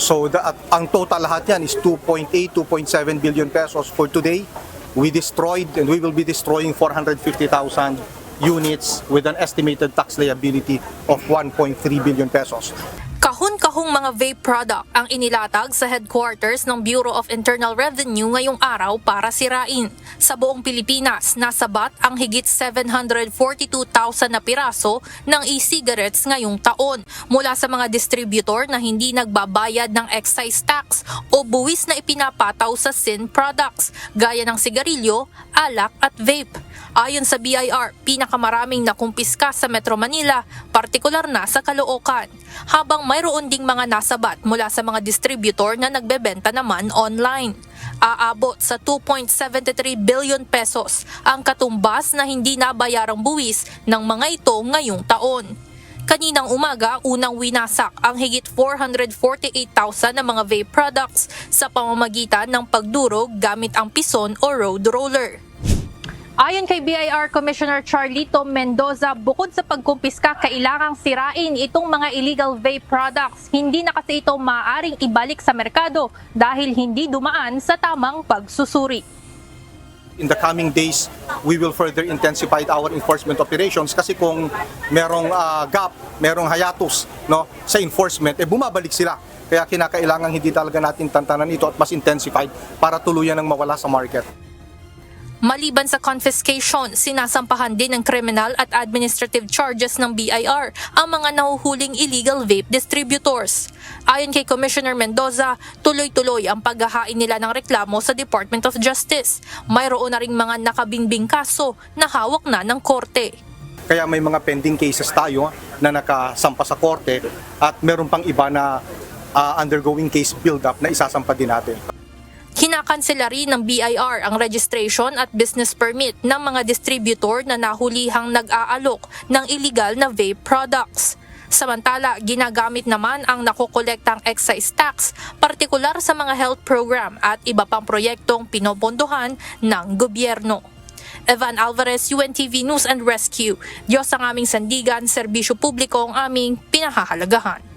So ang total lahat yan is 2.8, 2.7 billion pesos for today. We destroyed and we will be destroying 450,000 units with an estimated tax liability of 1.3 billion pesos. Kahon-kahong mga vape product ang inilatag sa headquarters ng Bureau of Internal Revenue ngayong araw para sirain. Sa buong Pilipinas, nasabat ang higit 742,000 na piraso ng e-cigarettes ngayong taon mula sa mga distributor na hindi nagbabayad ng excise tax o buwis na ipinapataw sa sin products gaya ng sigarilyo, alak at vape. Ayon sa BIR, pinakamaraming nakumpiska sa Metro Manila, partikular na sa Caloocan, habang mayroon ding mga nasabat mula sa mga distributor na nagbebenta naman online. Aabot sa 2.73 billion pesos ang katumbas na hindi nabayarang buwis ng mga ito ngayong taon. Kaninang umaga, unang winasak ang higit 448,000 na mga vape products sa pamamagitan ng pagdurog gamit ang pison o road roller. Ayon kay BIR Commissioner Charlito Mendoza, bukod sa pagkumpiska, kailangang sirain itong mga illegal vape products. Hindi na kasi ito maaaring ibalik sa merkado dahil hindi dumaan sa tamang pagsusuri. In the coming days, we will further intensify our enforcement operations kasi kung merong gap, merong hiatus sa enforcement, bumabalik sila. Kaya kinakailangan hindi talaga natin tantanan ito at mas intensified para tuluyan ng mawala sa market. Maliban sa confiscation, sinasampahan din ng criminal at administrative charges ng BIR ang mga nahuhuling illegal vape distributors. Ayon kay Commissioner Mendoza, tuloy-tuloy ang paghahain nila ng reklamo sa Department of Justice. Mayroon na ring mga nakabinbing kaso na hawak na ng korte. Kaya may mga pending cases tayo na nakasampa sa korte at meron pang iba na undergoing case build-up na isasampa din natin. Kinakansela rin ng BIR ang registration at business permit ng mga distributor na nahulihang nag-aalok ng illegal na vape products. Samantala, ginagamit naman ang nakokolektang excise tax, partikular sa mga health program at iba pang proyektong pinopondohan ng gobyerno. Evan Alvarez, UNTV News and Rescue. Diyos ang aming sandigan, serbisyo publiko ang aming pinahahalagahan.